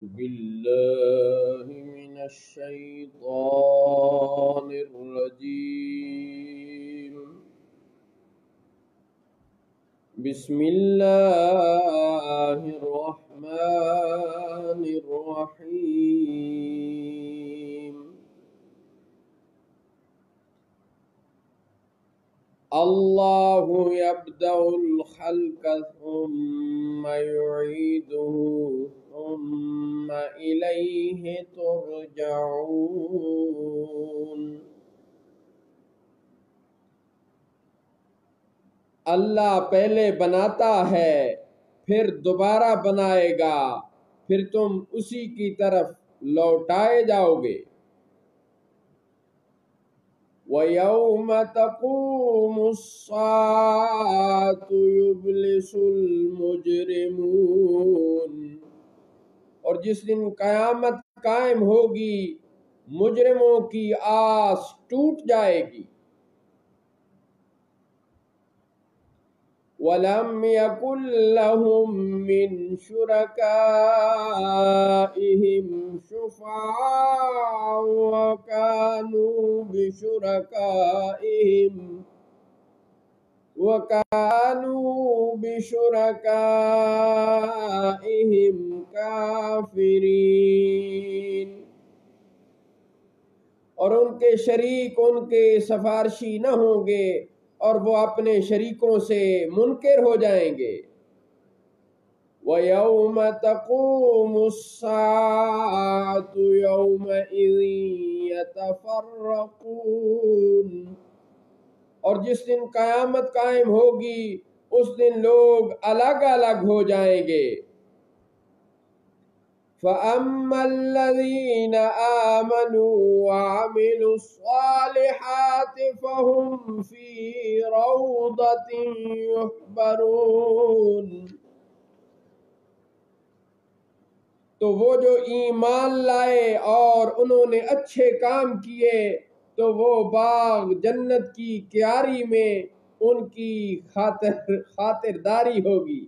بالله من الشيطان الرجيم. بسم الله الرحمن الرحيم. الله يبدأ الخلق ثم يعيده ثم إليه ترجعون. اللہ پہلے بناتا ہے پھر دوبارہ بنائے گا، پھر تم اسی کی طرف لوٹائے جاؤ گے۔ وَيَوْمَ تَقُومُ السَّاعَةُ يُبْلِسُ الْمُجْرِمُونَ، اور جس دن قیامت قائم ہوگی مجرموں کی آس ٹوٹ جائے گی۔ وَلَمْ يَكُنْ لَهُمْ مِنْ شُرَكَائِهِمْ شُفَعَاءُ وَكَانُوا بِشُرَكَائِهِمْ كَافِرِينَ، اور ان کے شریک ان کے سفارشی نہ ہوں گے اور وہ اپنے شریکوں سے منکر ہو جائیں گے۔ وَيَوْمَ تَقُومُ السَّاعَةُ يَوْمَئِذٍ يَتَفَرَّقُونَ، اور جس دن قیامت قائم ہوگی اس دن لوگ الگ الگ ہو جائیں گے۔ فَأَمَّا الَّذِينَ آمَنُوا وَعَمِلُوا الصَّالِحَاتِ فَهُمْ فِي رَوْضَةٍ يُحْبَرُونَ، تو وہ جو ایمان لائے اور انہوں نے اچھے کام کیے تو وہ باغ جنت کی کیاری میں ان کی خاطرداری ہوگی۔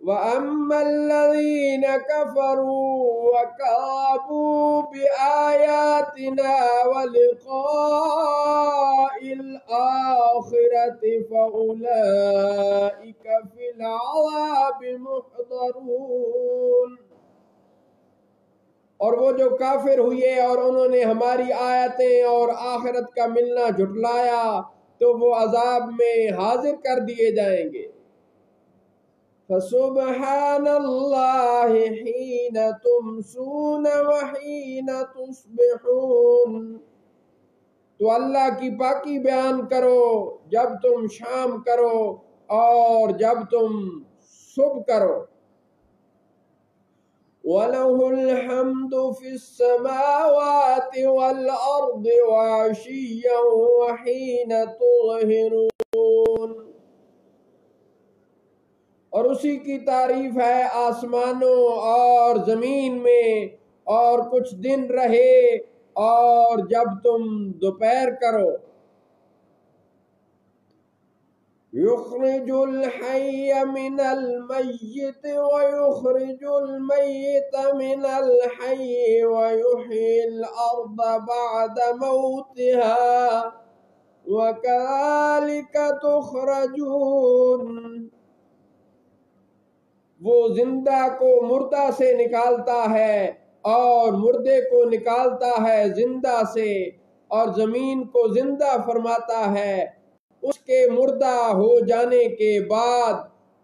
وَأَمَّا الَّذِينَ كَفَرُوا وَكَذَّبُوا بِآيَاتِنَا وَلِقَاءِ الْآخِرَةِ فَأُولَئِكَ فِي الْعَذَابِ مُحْضَرُونَ، اور وہ جو کافر ہوئے اور انہوں نے ہماری آیتیں اور آخرت کا ملنا جھٹلایا تو وہ عذاب میں حاضر کر دیے جائیں گے۔ فَسُبْحَانَ اللَّهِ حِينَ تُمْسُونَ وَحِينَ تُصْبِحُونَ، تو اللہ کی پاکی بیان کرو جب تم شام کرو اور جب تم صبح کرو۔ وَلَهُ الْحَمْدُ فِي السَّمَاوَاتِ وَالْأَرْضِ وَعَشِيًّا وَحِينَ تُظْهِرُونَ، اور اسی کی تعریف ہے آسمانوں اور زمین میں اور کچھ دن رہے اور جب تم دوپہر کرو۔ يُخْرِجُ الْحَيَّ مِنَ الْمَيِّتِ وَيُخْرِجُ الْمَيِّتَ مِنَ الْحَيِّ وَيُحْيِي الْأَرْضَ بَعْدَ مَوْتِهَا وَكَذَلِكَ تُخْرَجُونَ، وہ زندہ کو مردہ سے نکالتا ہے اور مردے کو نکالتا ہے زندہ سے، اور زمین کو زندہ فرماتا ہے اس کے مردہ ہو جانے کے بعد،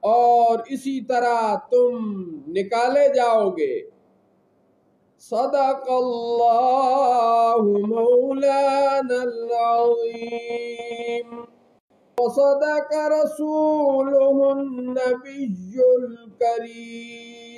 اور اسی طرح تم نکالے جاؤ گے۔ صدق اللہ مولانا العظیم وصدق رسوله النبي الكريم۔